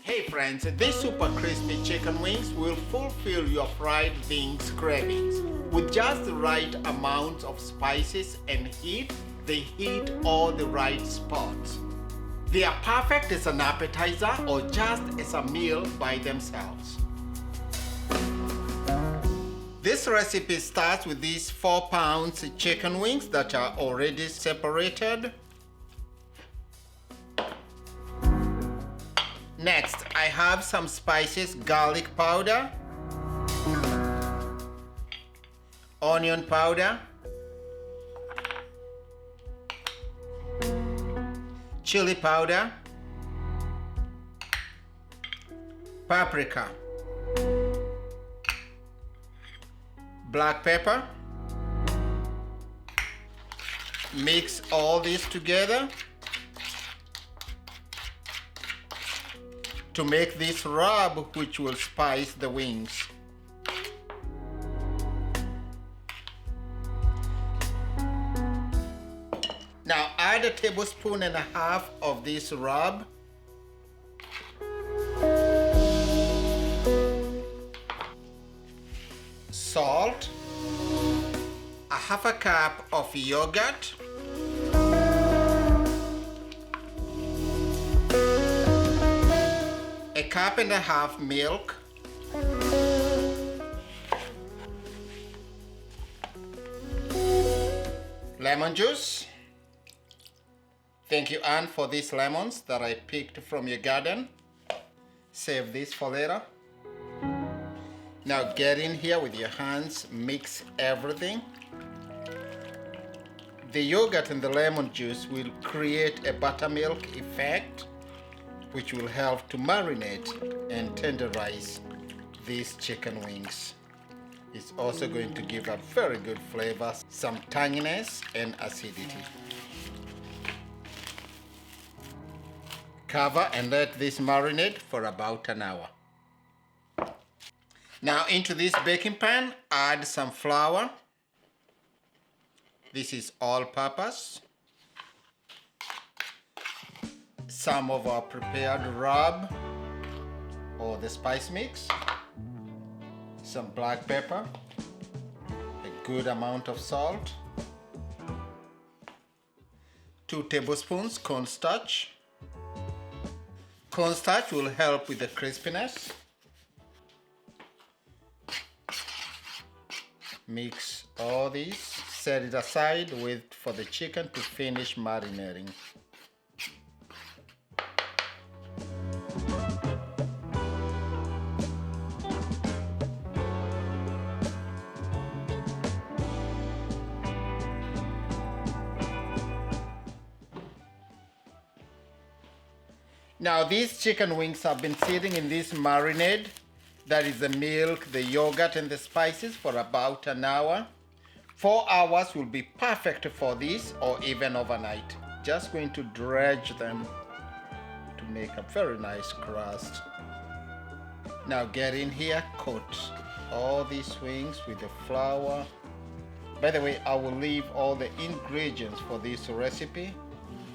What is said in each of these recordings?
Hey friends, these super crispy chicken wings will fulfill your fried wings cravings. With just the right amount of spices and heat, they hit all the right spots. They are perfect as an appetizer or just as a meal by themselves. This recipe starts with these 4 pounds chicken wings that are already separated. Next, I have some spices, garlic powder, onion powder, chili powder, paprika, black pepper. Mix all this together to make this rub which will spice the wings. Now add a tablespoon and a half of this rub. Salt, a half a cup of yogurt, a cup and a half milk, lemon juice. Thank you, Anne, for these lemons that I picked from your garden. Save this for later. Now get in here with your hands, mix everything. The yogurt and the lemon juice will create a buttermilk effect which will help to marinate and tenderize these chicken wings. It's also going to give a very good flavor, some tanginess and acidity. Cover and let this marinate for about an hour. Now into this baking pan, add some flour. This is all-purpose. Some of our prepared rub or the spice mix. Some black pepper. A good amount of salt. 2 tablespoons cornstarch. Cornstarch will help with the crispiness. Mix all these, set it aside, wait for the chicken to finish marinating. Now these chicken wings have been sitting in this marinade. That is the milk, the yogurt and the spices for about an hour. 4 hours will be perfect for this, or even overnight. Just going to dredge them to make a very nice crust. Now get in here, coat all these wings with the flour. By the way, I will leave all the ingredients for this recipe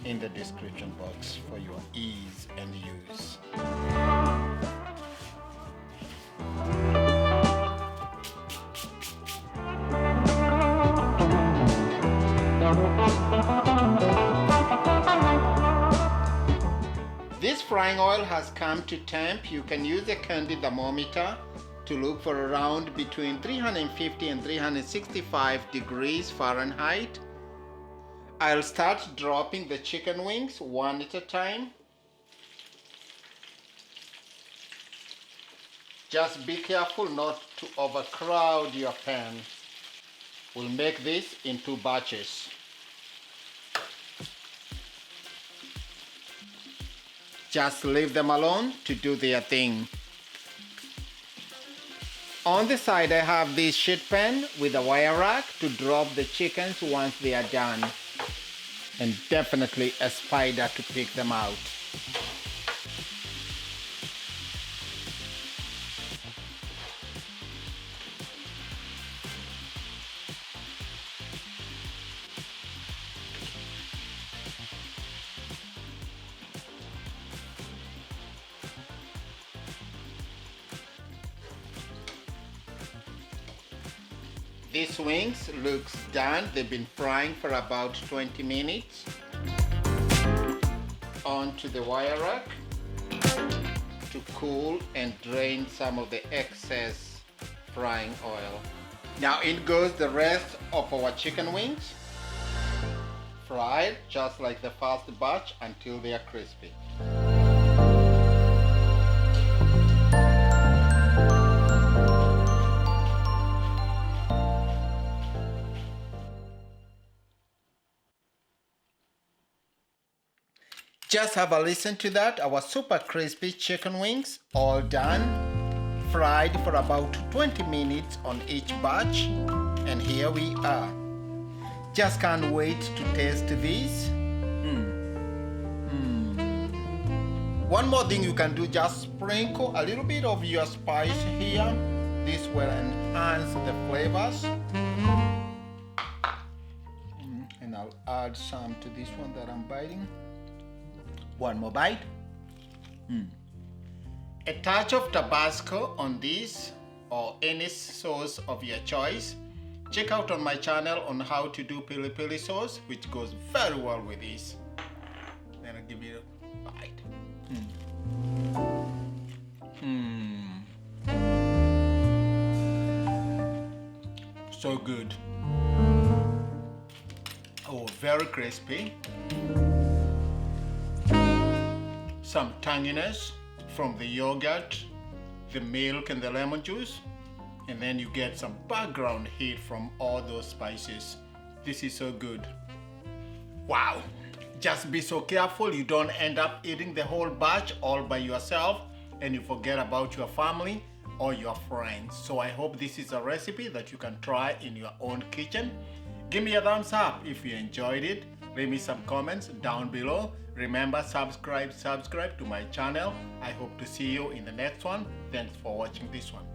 in the description box for your ease and use. This frying oil has come to temp. You can use a candy thermometer to look for around between 350 and 365 degrees Fahrenheit. I'll start dropping the chicken wings one at a time. Just be careful not to overcrowd your pan. We'll make this in 2 batches. Just leave them alone to do their thing. On the side I have this sheet pan with a wire rack to drop the chickens once they are done. And definitely a spider to pick them out. These wings looks done. They've been frying for about 20 minutes. Onto the wire rack to cool and drain some of the excess frying oil. Now in goes the rest of our chicken wings. Fried just like the first batch until they are crispy. Just have a listen to that. Our super crispy chicken wings all done, fried for about 20 minutes on each batch, and here we are. Just can't wait to taste these. One more thing you can do, just sprinkle a little bit of your spice here. This will enhance the flavors. And I'll add some to this one that I'm biting. One more bite. A touch of Tabasco on this, or any sauce of your choice. Check out on my channel on how to do pili pili sauce, which goes very well with this. Then I'll give you a bite. So good. Oh, very crispy. Some tanginess from the yogurt, the milk and the lemon juice, and then you get some background heat from all those spices. This is so good. Wow. Just be so careful you don't end up eating the whole batch all by yourself and you forget about your family or your friends. So I hope this is a recipe that you can try in your own kitchen. Give me a thumbs up if you enjoyed it. Leave me some comments down below. Remember, subscribe to my channel. I hope to see you in the next one. Thanks for watching this one.